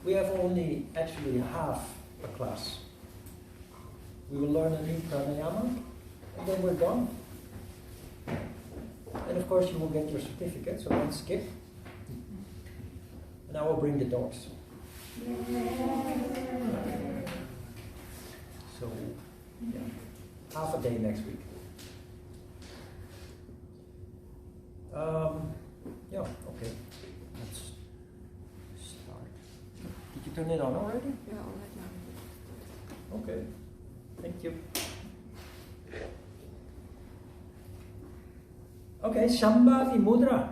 we have only actually half a class. We will learn a new pranayama, and then we're done. And of course you will get your certificate, so don't skip. And I will bring the dogs. So, yeah, half a day next week. Yeah, okay. Let's start. Did you turn it on already? Yeah, all right now. Okay. Thank you. Okay, Sambhavi Mudra.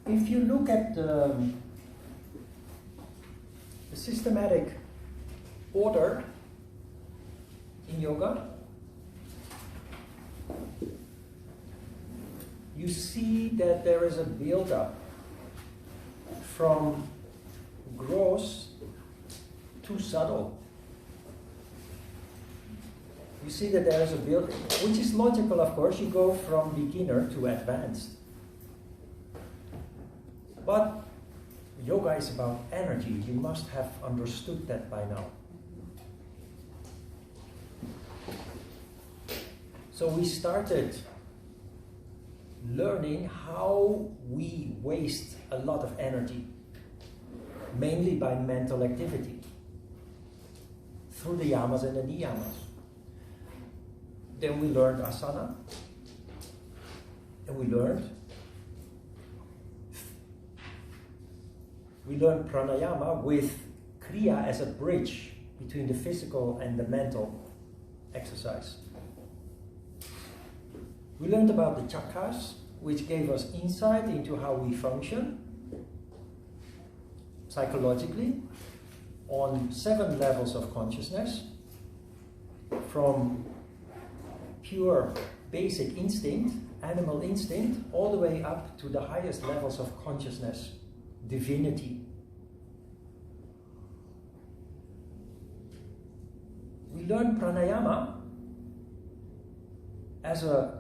If you look at the systematic order in yoga, you see that there is a build-up from gross to subtle. You see that there is a build, which is logical, of course. You go from beginner to advanced. But yoga is about energy. You must have understood that by now. So we started learning how we waste a lot of energy, mainly by mental activity, through the yamas and the niyamas. Then we learned asana, and we learned pranayama with kriya as a bridge between the physical and the mental exercise. We learned about the chakras, which gave us insight into how we function psychologically on 7 levels of consciousness, from pure basic instinct, animal instinct, all the way up to the highest levels of consciousness, divinity. We learn pranayama as a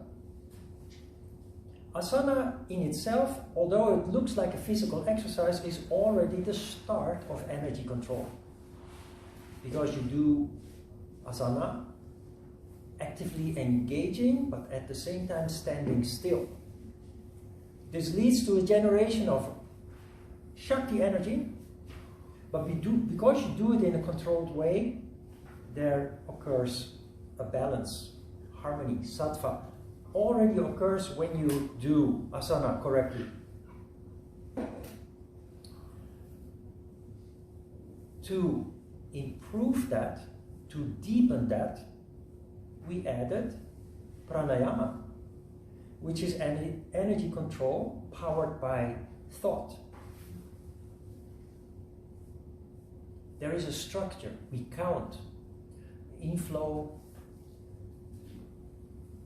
asana in itself, although it looks like a physical exercise, is already the start of energy control. Because you do asana actively engaging, but at the same time standing still. This leads to a generation of Shakti energy, but because you do it in a controlled way, there occurs a balance, harmony, sattva. Already occurs when you do asana correctly. To improve that, to deepen that, we added pranayama, which is energy control powered by thought. There is a structure. We count inflow,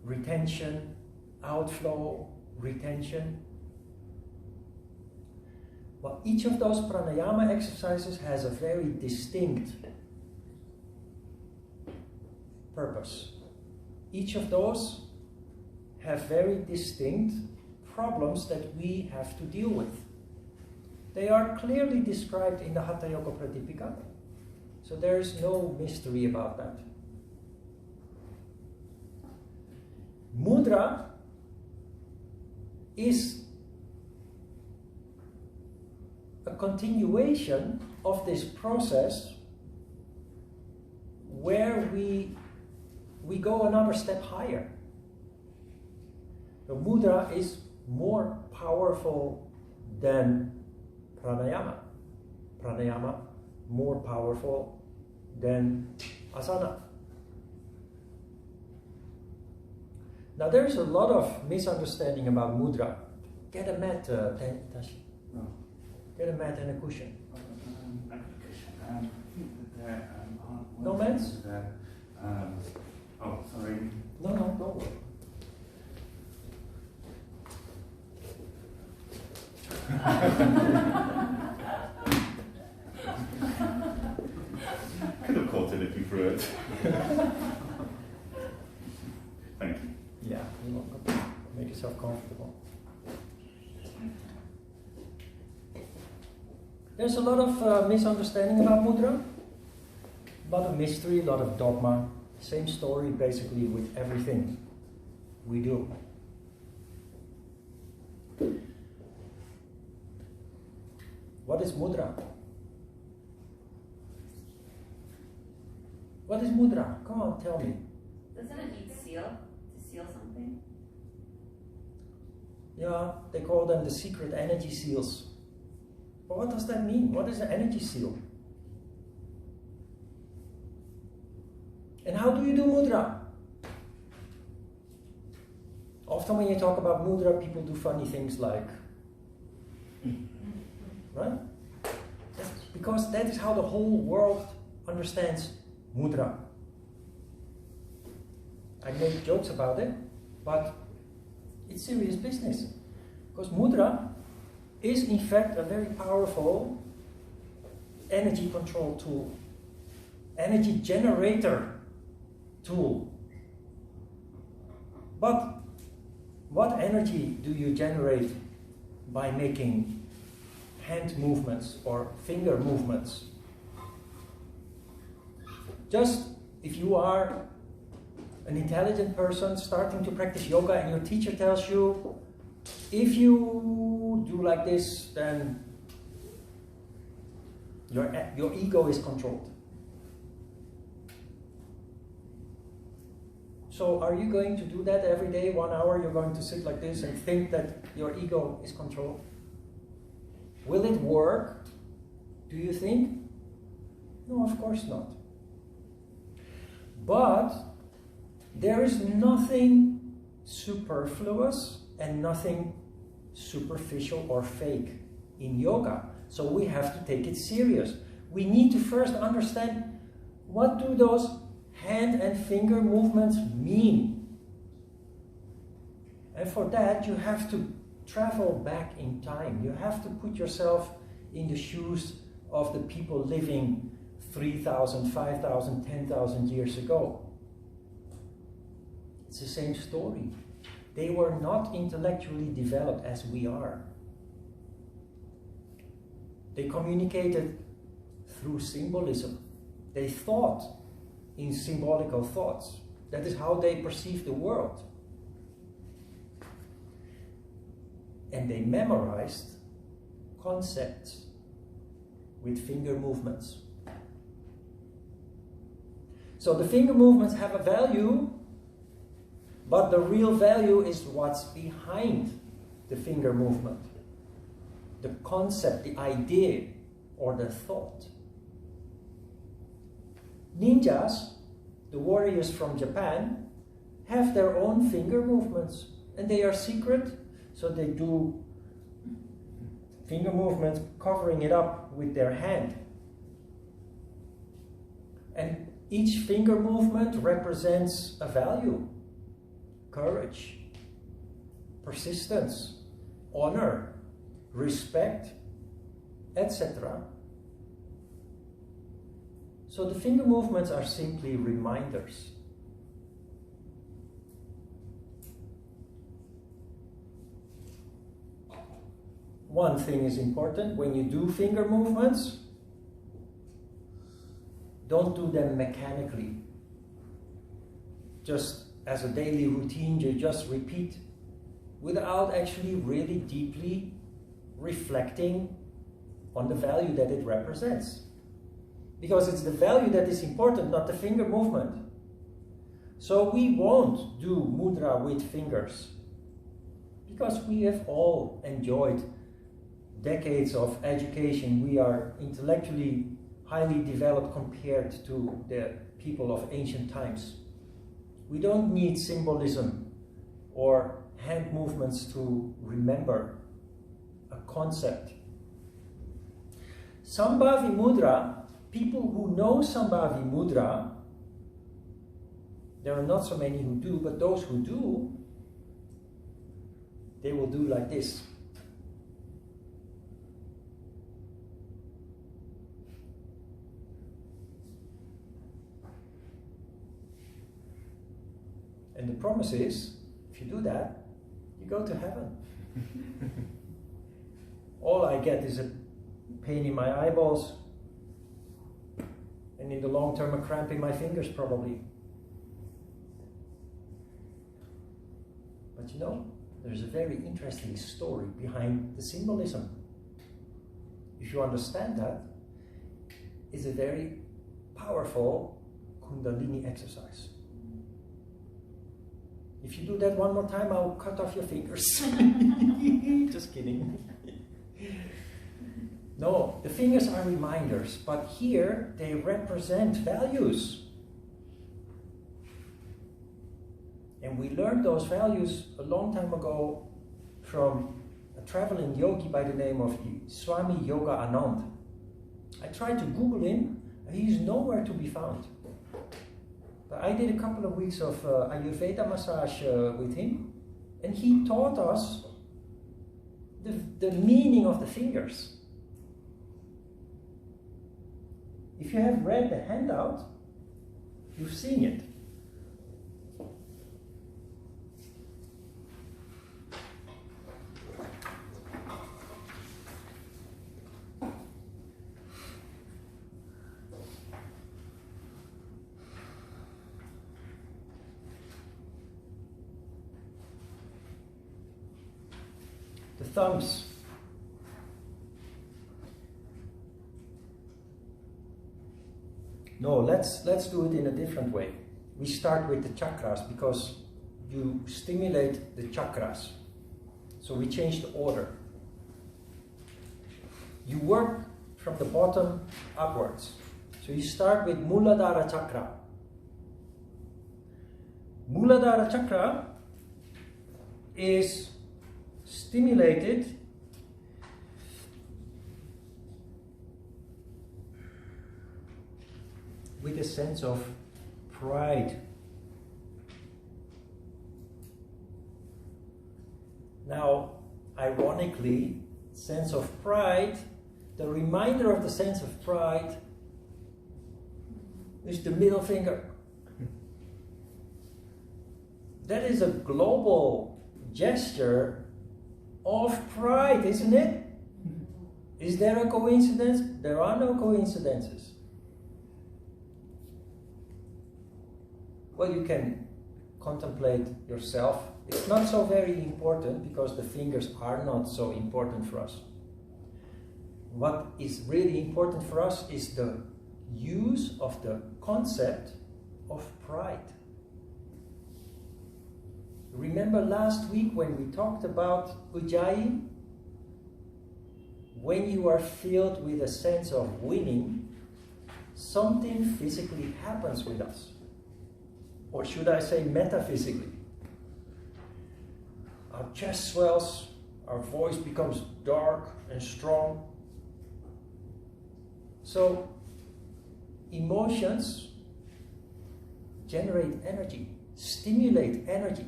retention, outflow, retention. But each of those pranayama exercises has a very distinct purpose. Each of those have very distinct problems that we have to deal with. They are clearly described in the Hatha Yoga Pradipika, so there is no mystery about that. Mudra is a continuation of this process where we go another step higher. The mudra is more powerful than pranayama. Pranayama more powerful than asana. Now there's a lot of misunderstanding about mudra. Get a mat, Tashi. No. Get a mat and a cushion. No There mats? Oh, sorry. No, don't worry. Could have caught it if you threw it. Thank you. Yeah, you're welcome. Make yourself comfortable. There's a lot of misunderstanding about mudra. A lot of mystery, a lot of dogma. Same story basically with everything we do. What is mudra? What is mudra? Come on, tell me. Doesn't it need seal to seal something? Yeah, they call them the secret energy seals. But what does that mean? What is an energy seal? And how do you do mudra? Often when you talk about mudra, people do funny things like, right? That's because that is how the whole world understands mudra. I make jokes about it, but it's serious business. Because mudra is in fact a very powerful energy control tool, energy generator tool. But what energy do you generate by making hand movements or finger movements? Just if you are an intelligent person starting to practice yoga and your teacher tells you, if you do like this, then your ego is controlled. So are you going to do that every day, 1 hour, you're going to sit like this and think that your ego is controlled? Will it work? Do you think? No, of course not. But there is nothing superfluous and nothing superficial or fake in yoga. So we have to take it serious. We need to first understand, what do those hand and finger movements mean? And for that you have to travel back in time. You have to put yourself in the shoes of the people living 3,000, 5,000, 10,000 years ago. It's the same story. They were not intellectually developed as we are. They communicated through symbolism. They thought in symbolical thoughts. That is how they perceived the world. And they memorized concepts with finger movements. So the finger movements have a value, but the real value is what's behind the finger movement. The concept, the idea, or the thought. Ninjas, the warriors from Japan, have their own finger movements, and they are secret, so they do finger movements covering it up with their hand. And each finger movement represents a value: courage, persistence, honor, respect, etc. So the finger movements are simply reminders. One thing is important: when you do finger movements, don't do them mechanically. Just as a daily routine, you just repeat without actually really deeply reflecting on the value that it represents. Because it's the value that is important, not the finger movement. So we won't do mudra with fingers, because we have all enjoyed decades of education. We are intellectually highly developed compared to the people of ancient times. We don't need symbolism or hand movements to remember a concept. Sambhavi Mudra, people who know Sambhavi Mudra, there are not so many who do, but those who do, they will do like this. And the promise is, if you do that, you go to heaven. All I get is a pain in my eyeballs, and in the long term a cramp in my fingers probably. But you know, there's a very interesting story behind the symbolism. If you understand that, it's a very powerful Kundalini exercise. If you do that one more time, I'll cut off your fingers. Just kidding. No, the fingers are reminders, but here they represent values. And we learned those values a long time ago from a traveling yogi by the name of Swami Yoga Anand. I tried to Google him, and he's nowhere to be found. But I did a couple of weeks of Ayurveda massage with him, and he taught us the meaning of the fingers. If you have read the handout, you've seen it. The thumbs. No, let's do it in a different way. We start with the chakras because you stimulate the chakras. So we change the order. You work from the bottom upwards. So you start with Muladhara chakra. Muladhara chakra is stimulated with a sense of pride. Now, ironically, sense of pride, the reminder of the sense of pride is the middle finger. That is a global gesture of pride, isn't it? Is there a coincidence? There are no coincidences. Well, you can contemplate yourself. It's not so very important because the fingers are not so important for us. What is really important for us is the use of the concept of pride. Remember last week when we talked about Ujjayi? When you are filled with a sense of winning, something physically happens with us. Or should I say metaphysically? Our chest swells, our voice becomes dark and strong. So, emotions generate energy, stimulate energy.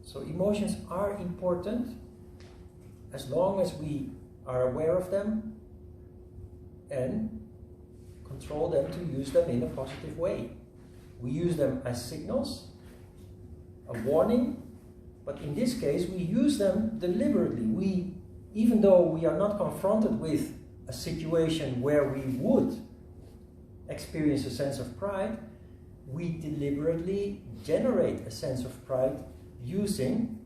So emotions are important as long as we are aware of them and control them to use them in a positive way. We use them as signals, a warning, but in this case we use them deliberately. Even though we are not confronted with a situation where we would experience a sense of pride, we deliberately generate a sense of pride using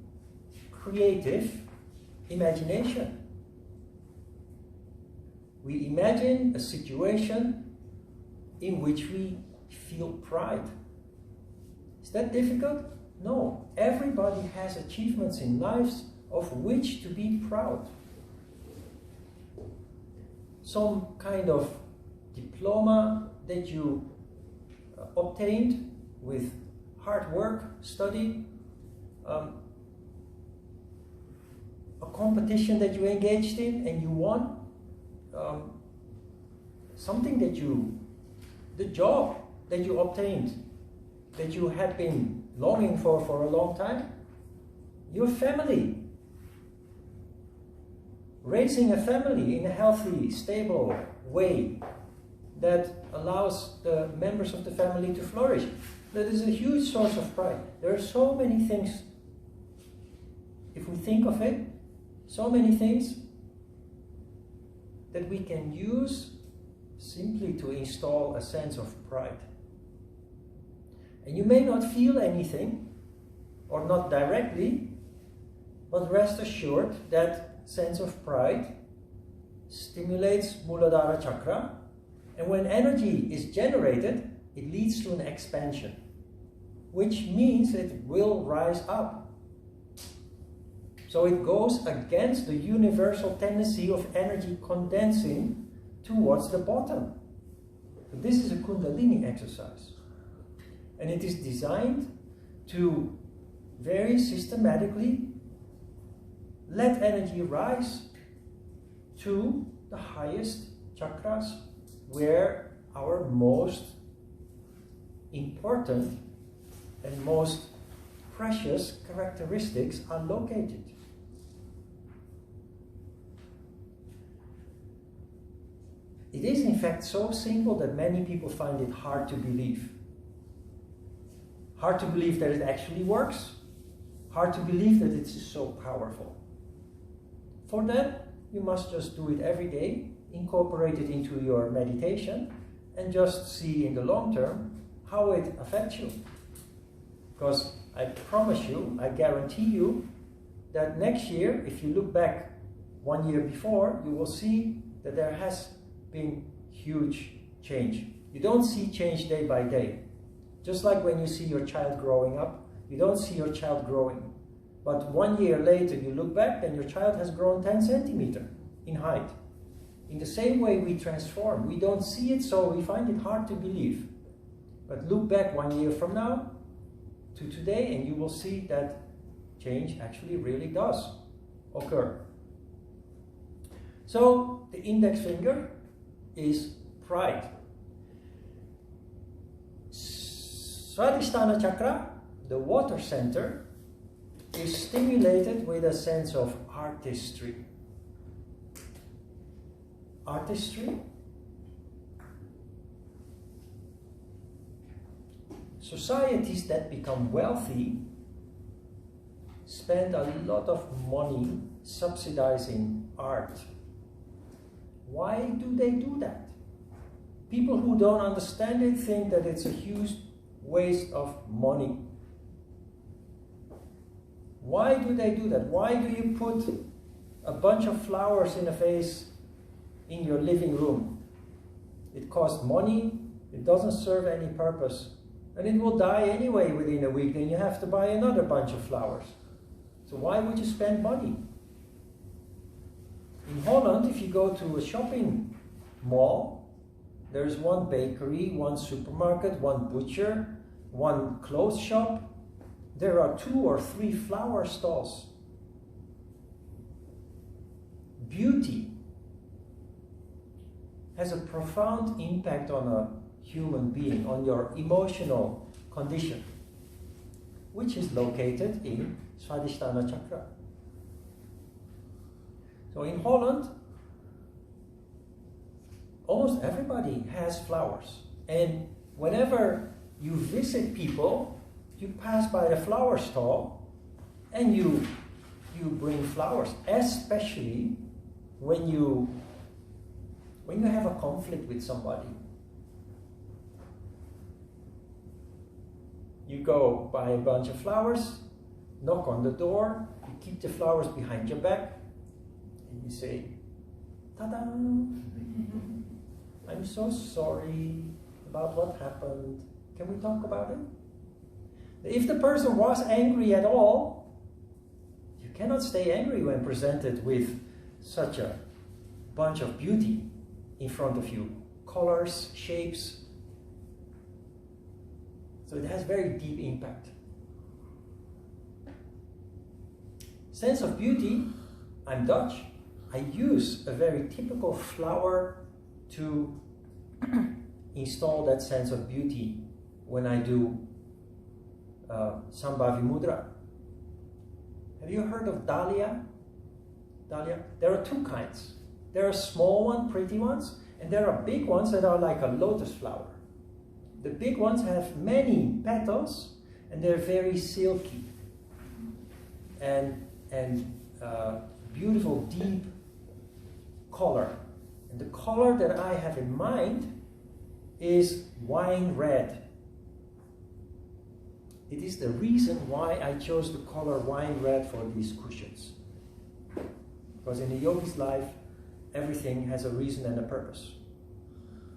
creative imagination. We imagine a situation in which we feel pride. Is that difficult? No. Everybody has achievements in lives of which to be proud. Some kind of diploma that you obtained with hard work, study, a competition that you engaged in and you won, something that the job that you obtained, that you had been longing for a long time, your family, raising a family in a healthy, stable way, that allows the members of the family to flourish. That is a huge source of pride. There are so many things, if we think of it, so many things that we can use simply to install a sense of pride. And you may not feel anything, or not directly, but rest assured that sense of pride stimulates Muladhara chakra, and when energy is generated, it leads to an expansion, which means it will rise up. So it goes against the universal tendency of energy condensing towards the bottom. So this is a Kundalini exercise. And it is designed to very systematically let energy rise to the highest chakras where our most important and most precious characteristics are located. It is in fact so simple that many people find it hard to believe. Hard to believe that it actually works. Hard to believe that it is so powerful. For that, you must just do it every day, incorporate it into your meditation, and just see in the long term how it affects you. Because I promise you, I guarantee you, that next year, if you look back 1 year before, you will see that there has been huge change. You don't see change day by day. Just like when you see your child growing up, you don't see your child growing. But 1 year later, you look back and your child has grown 10 centimeters in height. In the same way we transform. We don't see it, so we find it hard to believe. But look back 1 year from now to today and you will see that change actually really does occur. So the index finger is pride. Swadhisthana chakra, the water center, is stimulated with a sense of artistry. Artistry. Societies that become wealthy spend a lot of money subsidizing art. Why do they do that? People who don't understand it think that it's a huge waste of money. Why do they do that? Why do you put a bunch of flowers in a vase in your living room? It costs money, it doesn't serve any purpose, and it will die anyway within a week, then you have to buy another bunch of flowers. So why would you spend money? In Holland, if you go to a shopping mall, there's one bakery, one supermarket, one butcher, one clothes shop. There are 2 or 3 flower stalls. Beauty has a profound impact on a human being, on your emotional condition, which is located in Swadhisthana chakra. So in Holland, almost everybody has flowers. And whenever you visit people, you pass by the flower stall and you bring flowers, especially when you have a conflict with somebody. You go buy a bunch of flowers, knock on the door, you keep the flowers behind your back, and you say, "Ta-da! I'm so sorry about what happened. Can we talk about it?" If the person was angry at all, you cannot stay angry when presented with such a bunch of beauty in front of you. Colors, shapes. So it has very deep impact. Sense of beauty, I'm Dutch. I use a very typical flower to install that sense of beauty when I do Sambhavi Mudra. Have you heard of dahlia? Dahlia? There are 2 kinds. There are small ones, pretty ones, And there are big ones that are like a lotus flower. The big ones have many petals and they're very silky and beautiful deep color. And the color that I have in mind is wine red. It is the reason why I chose the color wine red for these cushions. Because in a yogi's life, everything has a reason and a purpose.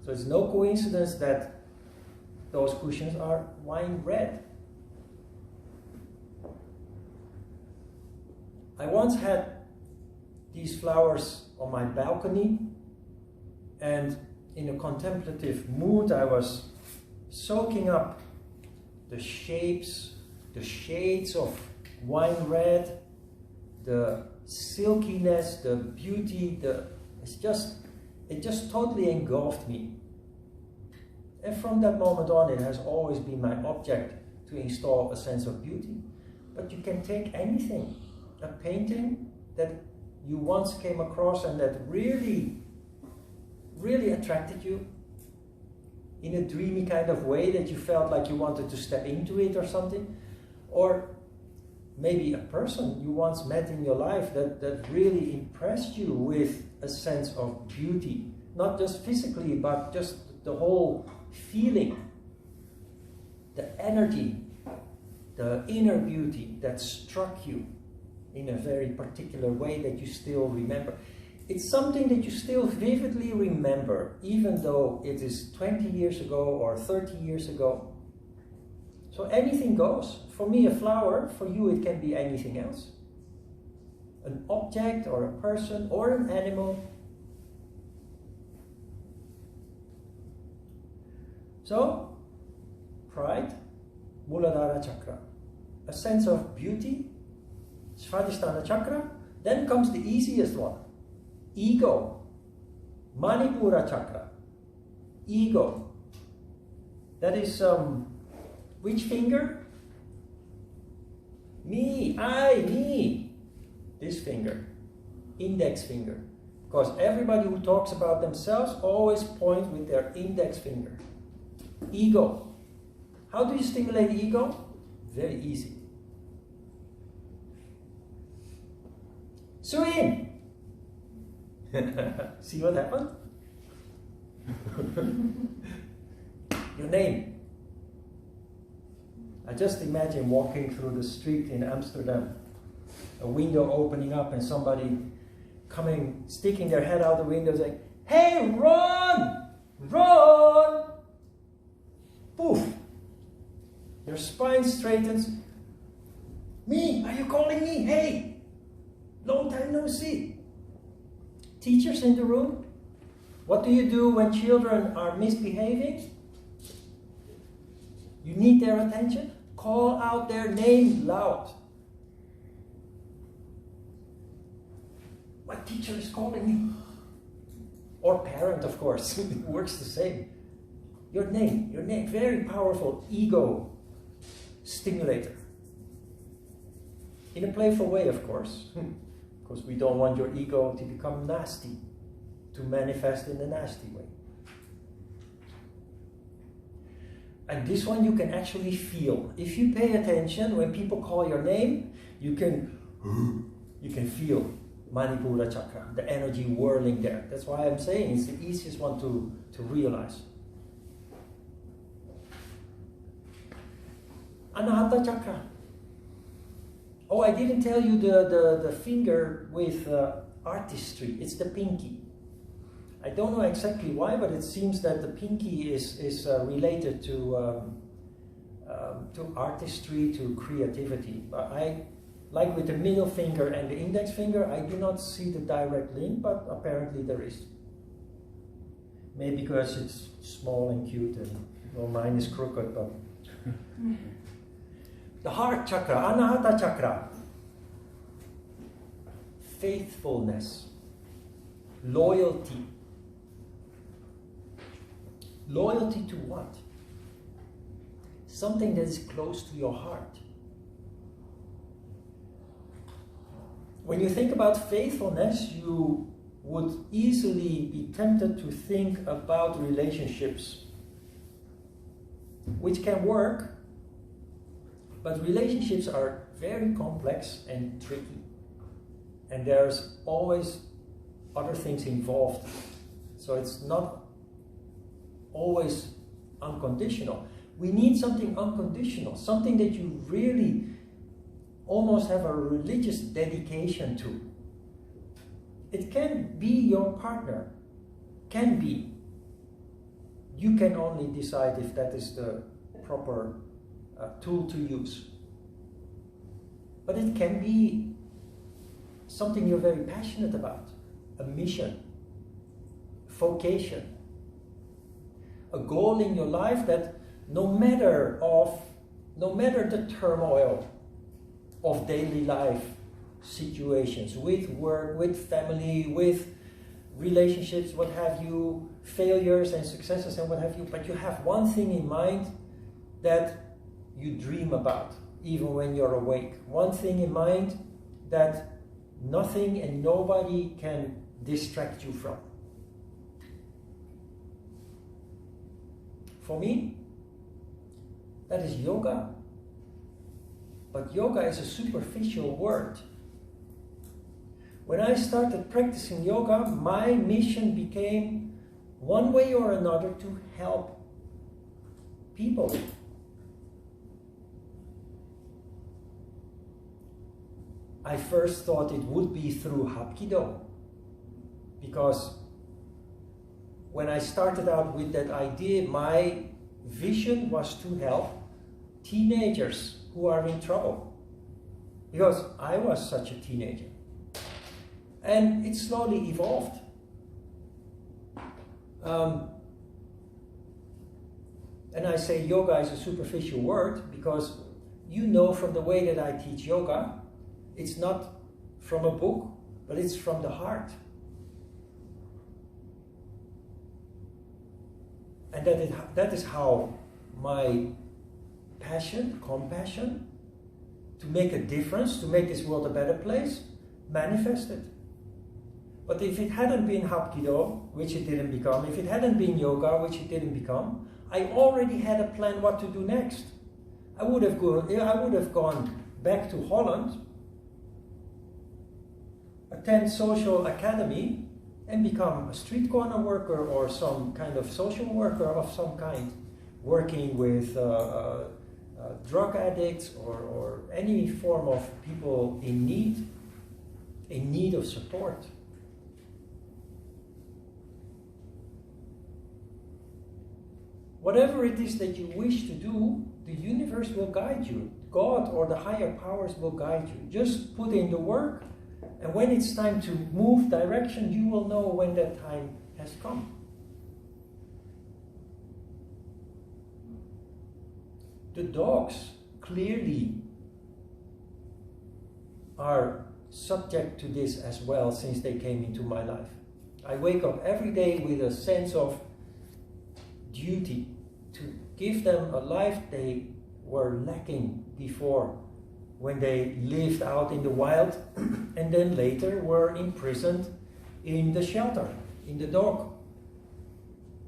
So it's no coincidence that those cushions are wine red. I once had these flowers on my balcony, and in a contemplative mood I was soaking up the shapes, the shades of wine red, the silkiness, the beauty, it just totally engulfed me. And from that moment on, it has always been my object to install a sense of beauty. But you can take anything, a painting that you once came across and that really, really attracted you in a dreamy kind of way that you felt like you wanted to step into it or something. Or maybe a person you once met in your life that really impressed you with a sense of beauty. Not just physically, but just the whole feeling, the energy, the inner beauty that struck you in a very particular way that you still remember. It's something that you still vividly remember, even though it is 20 years ago or 30 years ago. So anything goes. For me, a flower, for you it can be anything else. An object or a person or an animal. So, pride, Muladhara chakra. A sense of beauty, Svadhisthana chakra. Then comes the easiest one. Ego, Manipura chakra, ego. That is which finger? Me, I, me. This finger, index finger. Because everybody who talks about themselves always points with their index finger. Ego. How do you stimulate ego? Very easy. Suin. See what happened? Your name. I just imagine walking through the street in Amsterdam, a window opening up and somebody coming, sticking their head out the window saying, "Hey, Ron! Ron!" Poof! Your spine straightens. Me? Are you calling me? Hey! Long time no see. Teachers in the room, what do you do when children are misbehaving? You need their attention. Call out their name loud. My teacher is calling me. Or parent, of course. It works the same. Your name, very powerful ego stimulator. In a playful way, of course. Because we don't want your ego to become nasty, to manifest in a nasty way. And this one you can actually feel. If you pay attention, when people call your name, you can feel Manipura chakra, the energy whirling there. That's why I'm saying it's the easiest one to realize. Anahata chakra. Oh, I didn't tell you the finger with artistry. It's the pinky. I don't know exactly why, but it seems that the pinky is related to artistry, to creativity. But like with the middle finger and the index finger, I do not see the direct link, but apparently there is. Maybe because it's small and cute, and well, mine is crooked, but... The heart chakra, Anahata chakra. Faithfulness. Loyalty. Loyalty to what? Something that is close to your heart. When you think about faithfulness, you would easily be tempted to think about relationships, which can work, but relationships are very complex and tricky. And there's always other things involved. So it's not always unconditional. We need something unconditional, something that you really almost have a religious dedication to. It can be your partner, can be. You can only decide if that is the proper tool to use. But it can be something you're very passionate about, a mission, vocation, a goal in your life that no matter the turmoil of daily life situations, with work, with family, with relationships, what have you, failures and successes and what have you, but you have one thing in mind that you dream about, even when you're awake. One thing in mind that nothing and nobody can distract you from. For me, that is yoga. But yoga is a superficial word. When I started practicing yoga, my mission became, one way or another, to help people. I first thought it would be through Hapkido, because when I started out with that idea, my vision was to help teenagers who are in trouble, because I was such a teenager. And it slowly evolved. And I say yoga is a superficial word because you know from the way that I teach yoga, it's not from a book, but it's from the heart. And that is how my passion, compassion, to make a difference, to make this world a better place, manifested. But if it hadn't been Hapkido, which it didn't become, if it hadn't been yoga, which it didn't become, I already had a plan what to do next. I would have gone back to Holland, attend social academy, and become a street corner worker or some kind of social worker of some kind, working with drug addicts or any form of people in need of support. Whatever it is that you wish to do, the universe will guide you. God or the higher powers will guide you. Just put in the work, and when it's time to move direction, you will know when that time has come. The dogs clearly are subject to this as well since they came into my life. I wake up every day with a sense of duty to give them a life they were lacking before, when they lived out in the wild and then later were imprisoned in the shelter, in the dog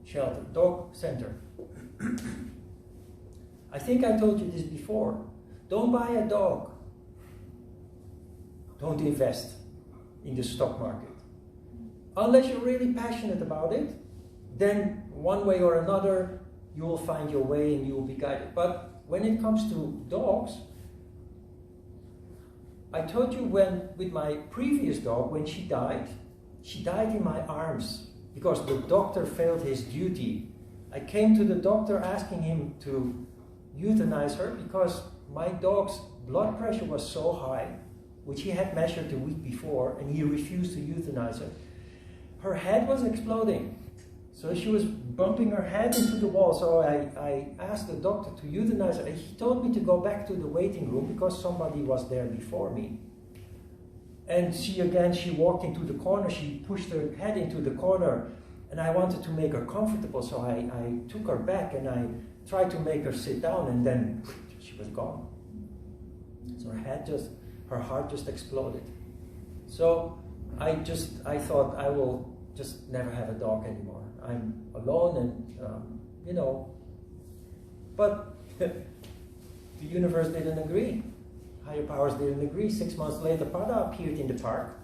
shelter, dog center. I think I told you this before. Don't buy a dog. Don't invest in the stock market. Unless you're really passionate about it, then one way or another you will find your way and you will be guided. But when it comes to dogs, I told you with my previous dog, when she died in my arms because the doctor failed his duty. I came to the doctor asking him to euthanize her because my dog's blood pressure was so high, which he had measured the week before, and he refused to euthanize her. Her head was exploding. So she was bumping her head into the wall. So I asked the doctor to euthanize her. He told me to go back to the waiting room because somebody was there before me. And she walked into the corner. She pushed her head into the corner. And I wanted to make her comfortable. So I took her back and I tried to make her sit down. And then she was gone. So her heart just exploded. So I thought I will just never have a dog anymore. I'm alone and, you know, but the universe didn't agree. Higher powers didn't agree. 6 months later, Pada appeared in the park.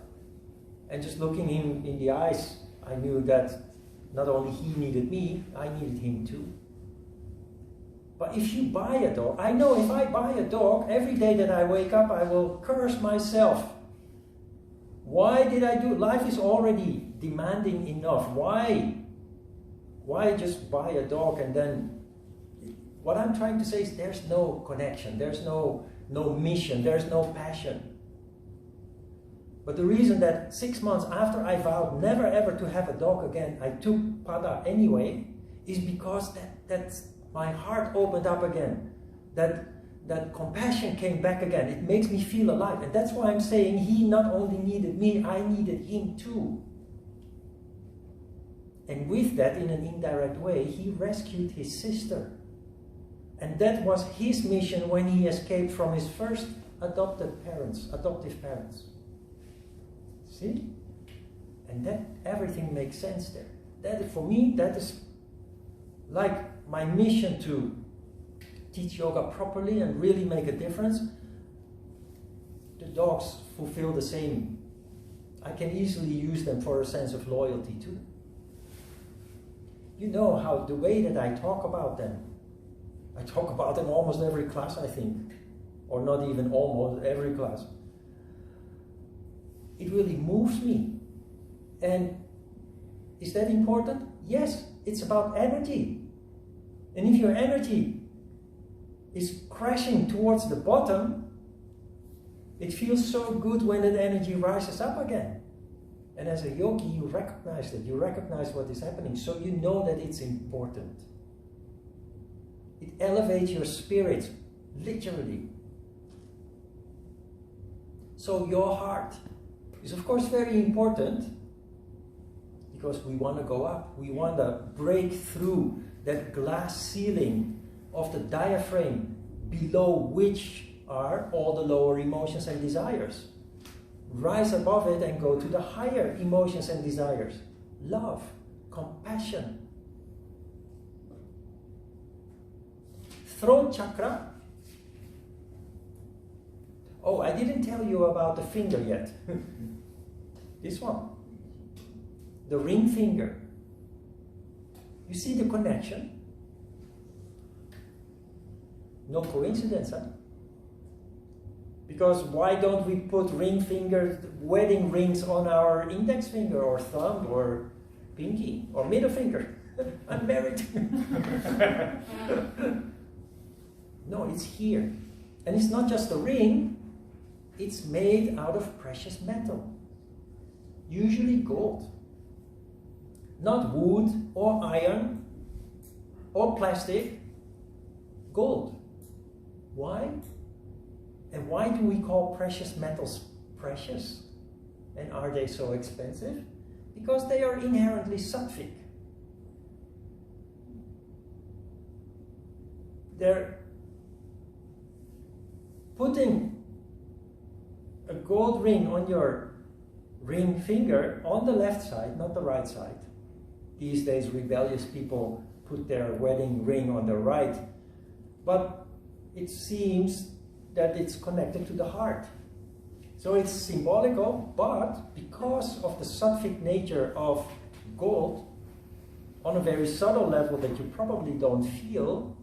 And just looking him in the eyes, I knew that not only he needed me, I needed him too. But if you buy a dog, I know if I buy a dog, every day that I wake up, I will curse myself. Why did I do it? Life is already demanding enough. Why just buy a dog and then... What I'm trying to say is there's no connection, there's no mission, there's no passion. But the reason that 6 months after I vowed never ever to have a dog again, I took Pada anyway, is because that's my heart opened up again. That compassion came back again. It makes me feel alive. And that's why I'm saying he not only needed me, I needed him too. And with that, in an indirect way, he rescued his sister. And that was his mission when he escaped from his first adoptive parents. See? And that everything makes sense there. That, for me, that is like my mission to teach yoga properly and really make a difference. The dogs fulfill the same. I can easily use them for a sense of loyalty too. You know how the way that I talk about them. I talk about them almost every class, I think. Or not even almost every class. It really moves me. And is that important? Yes, it's about energy. And if your energy is crashing towards the bottom, it feels so good when that energy rises up again. And as a yogi, you recognize that. You recognize what is happening, so you know that it's important. It elevates your spirit, literally. So your heart is of course very important, because we want to go up. We want to break through that glass ceiling of the diaphragm below which are all the lower emotions and desires. Rise above it and go to the higher emotions and desires. Love, compassion. Throat chakra. Oh, I didn't tell you about the finger yet. This one. The ring finger. You see the connection? No coincidence, huh? Because why don't we put ring fingers, wedding rings on our index finger or thumb or pinky or middle finger? I'm married. No, it's here. And it's not just a ring, it's made out of precious metal. Usually gold. Not wood or iron or plastic, gold. Why? And why do we call precious metals precious? And are they so expensive? Because they are inherently sattvic. They're putting a gold ring on your ring finger on the left side, not the right side. These days, rebellious people put their wedding ring on the right. But it seems that it's connected to the heart. So it's symbolical, but because of the sattvic nature of gold, on a very subtle level that you probably don't feel,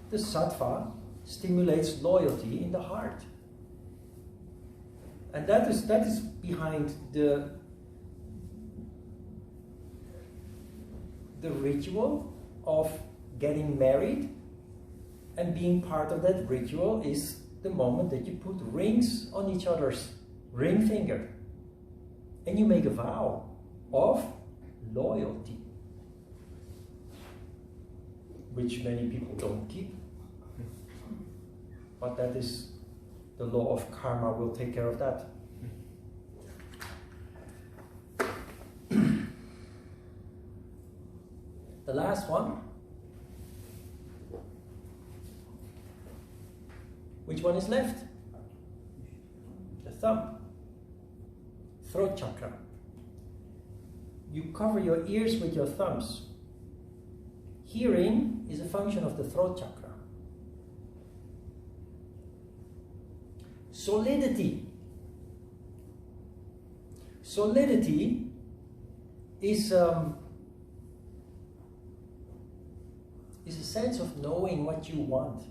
the sattva stimulates loyalty in the heart. And that is behind the ritual of getting married, and being part of that ritual is the moment that you put rings on each other's ring finger and you make a vow of loyalty, which many people don't keep. But that is the law of karma, will take care of that. The last one. Which one is left? The thumb. throat chakra. You cover your ears with your thumbs. Hearing is a function of the throat chakra. Solidity. Solidity is a sense of knowing what you want.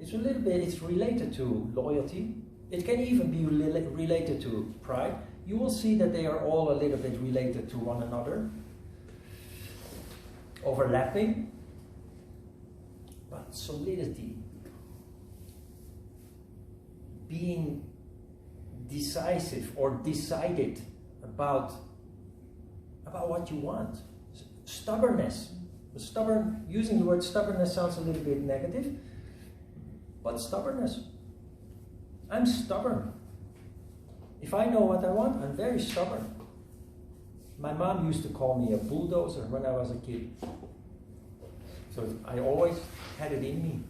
It's related to loyalty. It can even be related to pride. You will see that they are all a little bit related to one another, overlapping. But solidity, being decisive or decided about what you want. Stubbornness. Using the word stubbornness sounds a little bit negative, but stubbornness. I'm stubborn. If I know what I want, I'm very stubborn. My mom used to call me a bulldozer when I was a kid. So I always had it in me.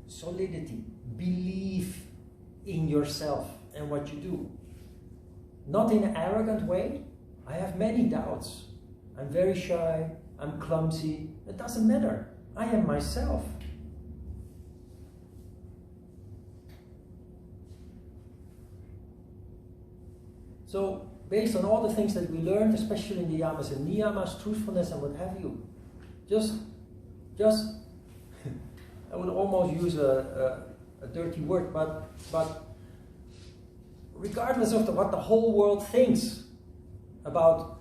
Solidity, belief in yourself and what you do. Not in an arrogant way. I have many doubts. I'm very shy, I'm clumsy. It doesn't matter. I am myself. So, based on all the things that we learned, especially in the yamas and niyamas, truthfulness and what have you, just I would almost use a dirty word, but regardless of what the whole world thinks about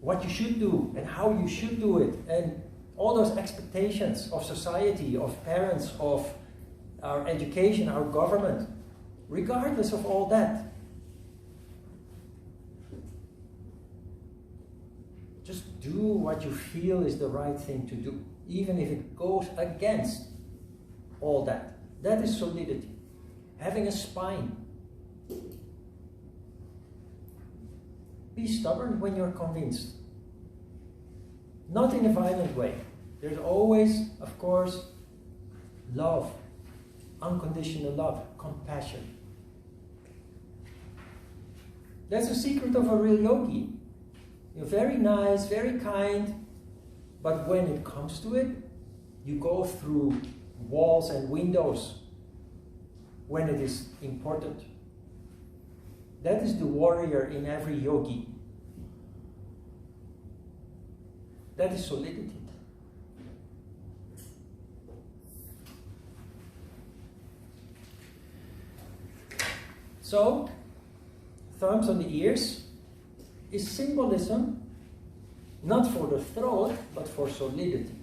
what you should do and how you should do it, and all those expectations of society, of parents, of our education, our government, regardless of all that, just do what you feel is the right thing to do, even if it goes against all that. That is solidity. Having a spine. Be stubborn when you're convinced. Not in a violent way. There's always, of course, love, unconditional love, compassion. That's the secret of a real yogi. You're very nice, very kind, but when it comes to it, you go through walls and windows when it is important. That is the warrior in every yogi. That is solidity. So, thumbs on the ears is symbolism, not for the throat, but for solidity.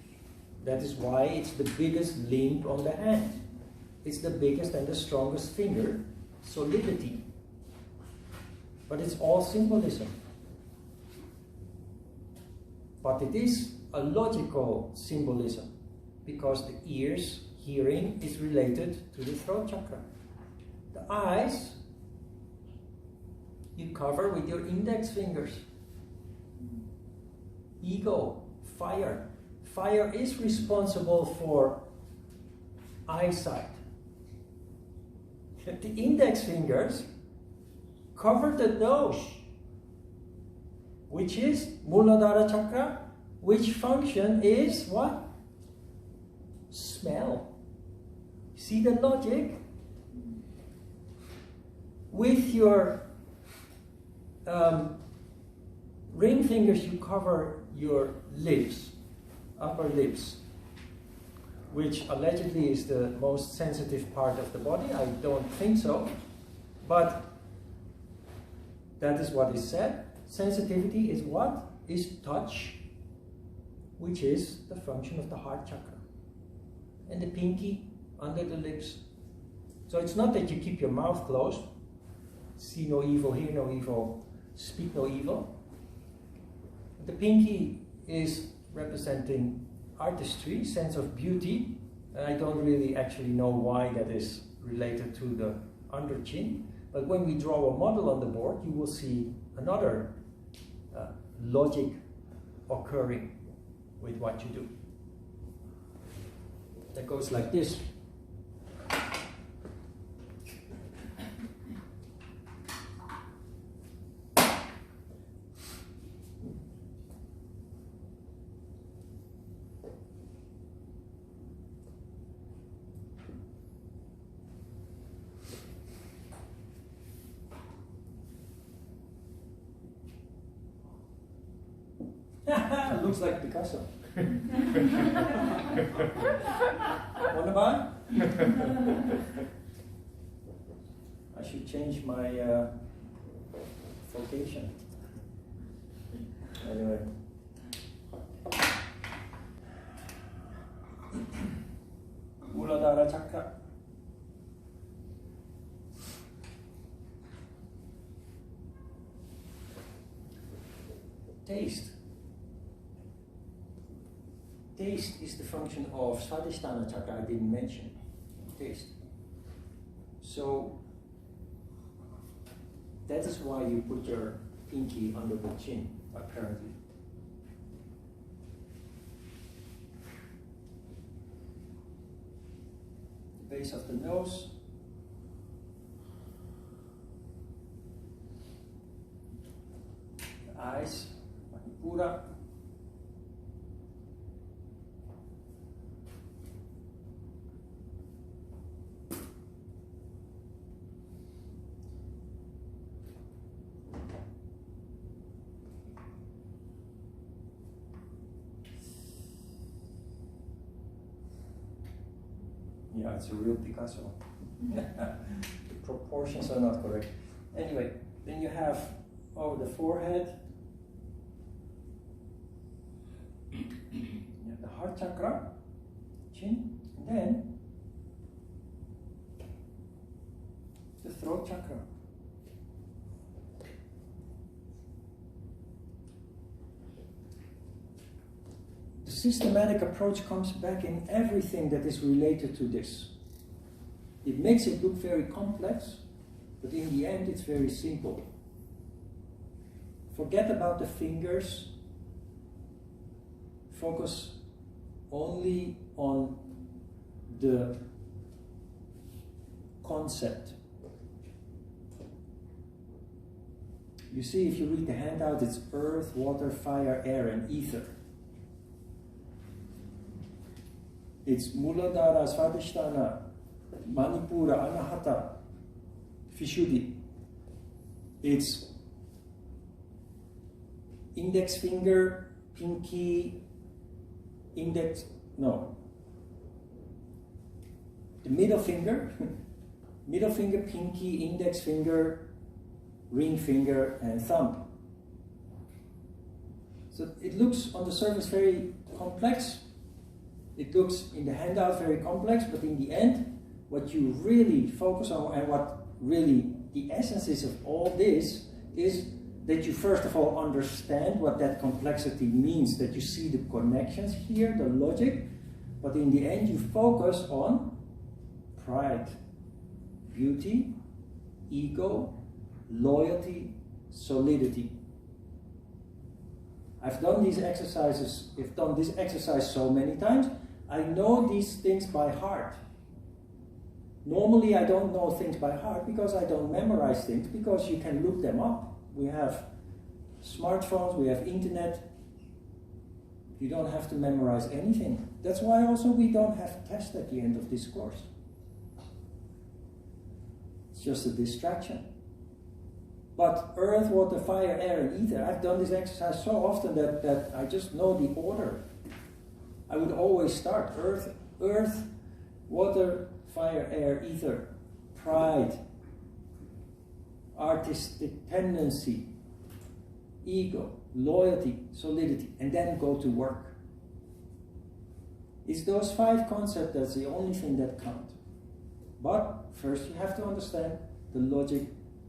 That is why it's the biggest link on the hand. It's the biggest and the strongest finger, solidity. But it's all symbolism. But it is a logical symbolism, because the ears, hearing, is related to the throat chakra. The eyes, you cover with your index fingers. Ego, fire. Fire is responsible for eyesight. The index fingers cover the nose, which is Muladhara chakra, which function is what? Smell. See the logic? With your ring fingers, you cover your lips, upper lips, which allegedly is the most sensitive part of the body. I don't think so, but that is what is said. Sensitivity is what? Is touch, which is the function of the heart chakra. And the pinky under the lips. So it's not that you keep your mouth closed, see no evil, hear no evil, speak no evil. The pinky is representing artistry, sense of beauty. And I don't really actually know why that is related to the under chin. But when we draw a model on the board, you will see another logic occurring with what you do. That goes like this. Looks like Picasso. Wanna buy? I should change my vocation. Anyway. Muladhara chakra. Taste. Taste is the function of Svadhisthana chakra I didn't mention. Taste. So that is why you put your pinky under the chin, apparently. The base of the nose. The eyes, Manipura. Yeah, it's a real Picasso. The proportions are not correct. Anyway, then you have over the forehead, you have the heart chakra, chin, and then the throat chakra. The systematic approach comes back in everything that is related to this. It makes it look very complex, but in the end it's very simple. Forget about the fingers. Focus only on the concept. You see, if you read the handout, it's earth, water, fire, air, and ether. It's Muladhara, Svadhisthana, Manipura, Anahata, Vishuddhi. It's index finger, pinky, the middle finger, pinky, index finger, ring finger, and thumb. So it looks on the surface very complex. It looks in the handout very complex, but in the end, what you really focus on and what really the essence is of all this is that you first of all understand what that complexity means, that you see the connections here, the logic, but in the end you focus on pride, beauty, ego, loyalty, solidity. I've done this exercise so many times. I know these things by heart. Normally I don't know things by heart because I don't memorize things, because you can look them up. We have smartphones, we have internet. You don't have to memorize anything. That's why also we don't have tests at the end of this course. It's just a distraction. But earth, water, fire, air, and ether, I've done this exercise so often that I just know the order. I would always start earth, water, fire, air, ether, pride, artistic tendency, ego, loyalty, solidity, and then go to work. It's those 5 concepts that's the only thing that count. But first you have to understand the logic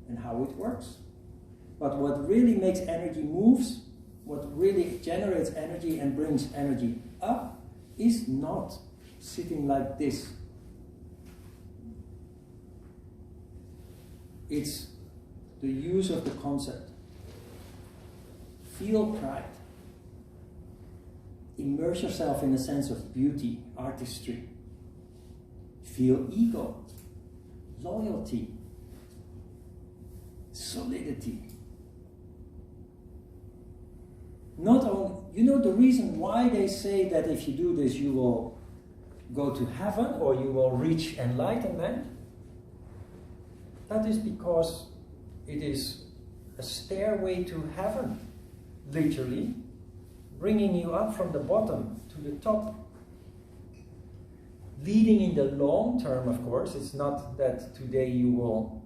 and how it works. But what really makes energy moves, what really generates energy and brings energy up, is not sitting like this. It's the use of the concept. Feel pride. Immerse yourself in a sense of beauty, artistry. Feel ego, loyalty, solidity. Not only, you know the reason why they say that if you do this you will go to heaven or you will reach enlightenment? That is because it is a stairway to heaven, literally, bringing you up from the bottom to the top, leading in the long term, of course. It's not that today you will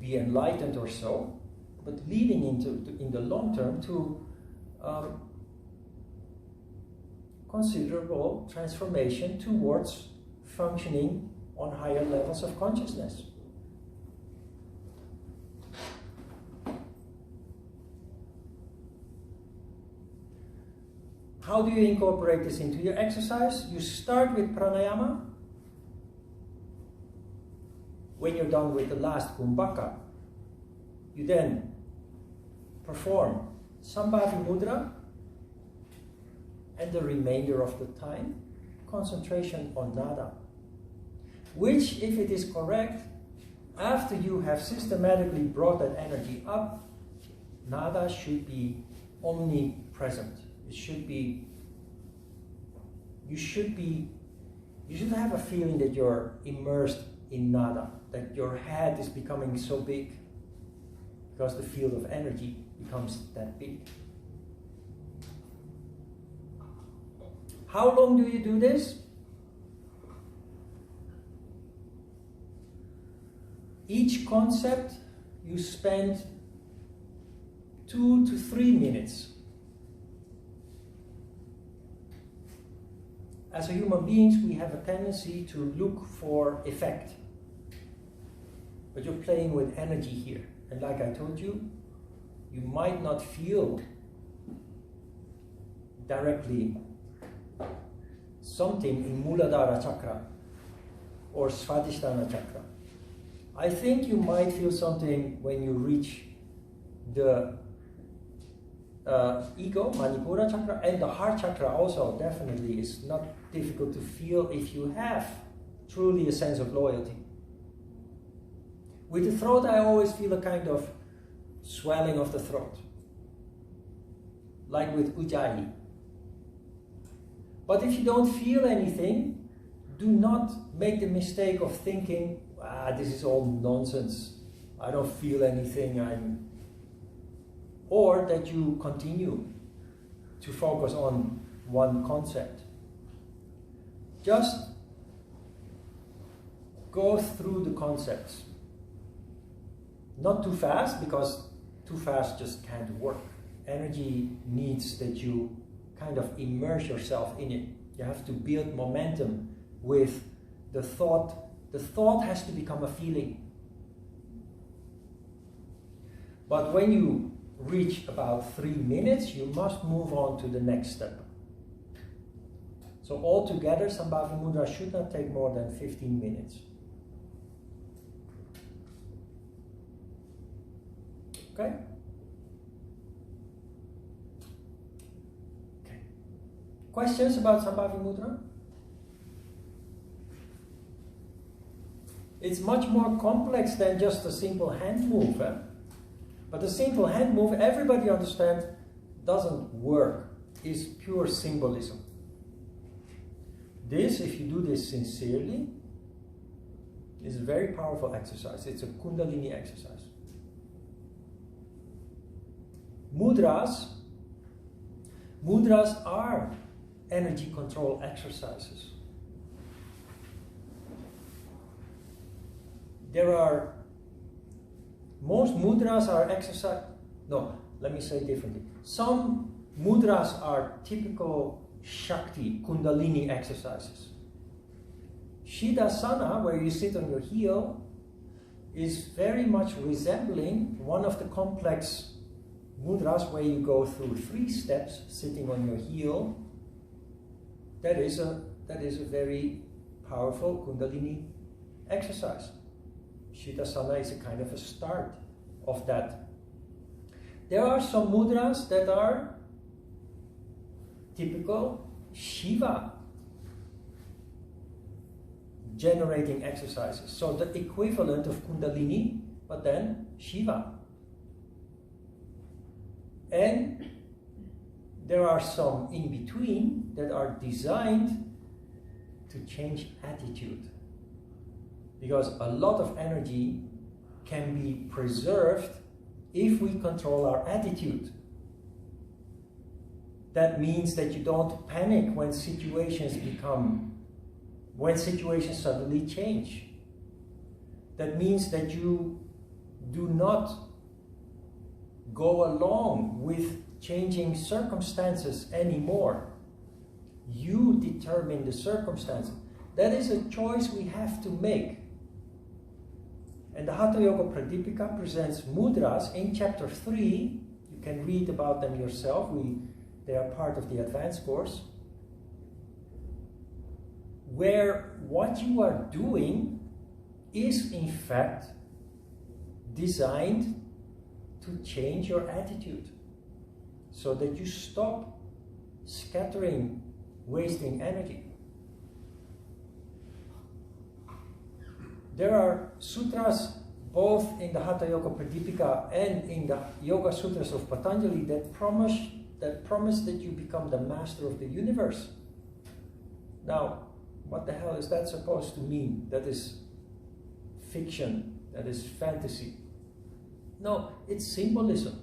be enlightened or so, but leading in the long term to considerable transformation towards functioning on higher levels of consciousness. How do you incorporate this into your exercise? You start with pranayama. When you're done with the last kumbhaka, you then perform Sambhavi Mudra, and the remainder of the time, concentration on nada. Which, if it is correct, after you have systematically brought that energy up, nada should be omnipresent. It should be, you should have a feeling that you're immersed in nada, that your head is becoming so big because the field of energy becomes that big. How long do you do this? Each concept you spend 2 to 3 minutes. As a human beings, we have a tendency to look for effect. But you're playing with energy here. And like I told you, you might not feel directly something in Muladhara chakra or Svadhisthana chakra. I think you might feel something when you reach the ego, Manipura chakra, and the heart chakra also definitely is not difficult to feel if you have truly a sense of loyalty. With the throat, I always feel a kind of swelling of the throat, like with Ujjayi. But if you don't feel anything, do not make the mistake of thinking, this is all nonsense, I don't feel anything, or that you continue to focus on one concept. Just go through the concepts. Not too fast, because too fast just can't work. Energy needs that you kind of immerse yourself in it. You have to build momentum with the thought. The thought has to become a feeling. But when you reach about 3 minutes, you must move on to the next step. So altogether, Sambhavi Mudra should not take more than 15 minutes. Okay? Okay. Questions about Sambhavi Mudra? It's much more complex than just a simple hand move. But the simple hand move, everybody understands, doesn't work. It's pure symbolism. This, if you do this sincerely, is a very powerful exercise. It's a Kundalini exercise. Mudras are energy control exercises. Most mudras are exercise. No, let me say differently. Some mudras are typical Shakti, Kundalini exercises. Siddhasana, where you sit on your heel, is very much resembling one of the complex mudras where you go through 3 steps sitting on your heel. That is a very powerful Kundalini exercise. Siddhasana is a kind of a start of that. There are some mudras that are typical Shiva generating exercises. So the equivalent of Kundalini, but then Shiva. And there are some in between that are designed to change attitude. Because a lot of energy can be preserved if we control our attitude. That means that you don't panic when situations suddenly change. That means that you do not go along with changing circumstances anymore. You determine the circumstances. That is a choice we have to make. And the Hatha Yoga Pradipika presents mudras in chapter 3. You can read about them yourself. They are part of the advanced course. Where what you are doing is in fact designed to change your attitude so that you stop scattering, wasting energy. There are sutras both in the Hatha Yoga Pradipika and in the Yoga Sutras of Patanjali that promise that you become the master of the universe. Now, what the hell is that supposed to mean? That is fiction, that is fantasy. No, it's symbolism.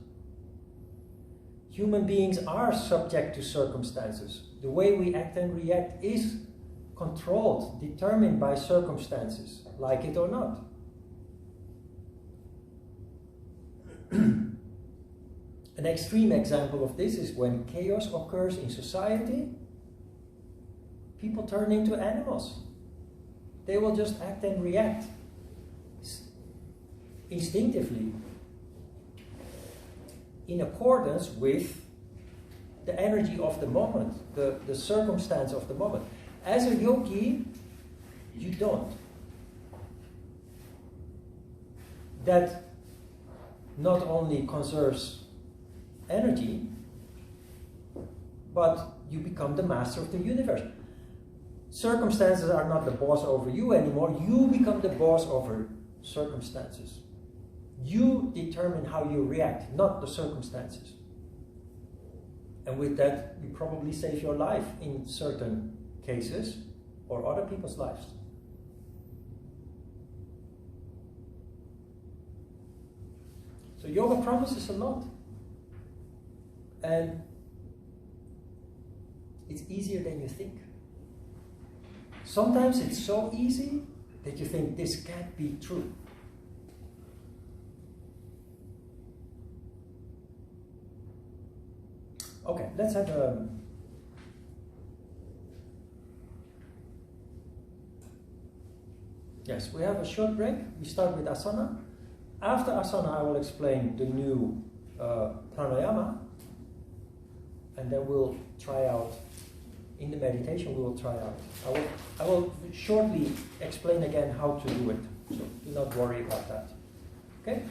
Human beings are subject to circumstances. The way we act and react is controlled, determined by circumstances, like it or not. An extreme example of this is when chaos occurs in society, people turn into animals. They will just act and react instinctively, in accordance with the energy of the moment, the circumstance of the moment. As a yogi, you don't. That not only conserves energy, but you become the master of the universe. Circumstances are not the boss over you anymore. You become the boss over circumstances. You determine how you react, not the circumstances. And with that, you probably save your life in certain cases, or other people's lives. So yoga promises a lot. And it's easier than you think. Sometimes it's so easy that you think this can't be true. Okay, let's have a... Yes, we have a short break. We start with asana. After asana, I will explain the new pranayama. And then we'll try out, in the meditation we will try out. I will shortly explain again how to do it. So do not worry about that. Okay?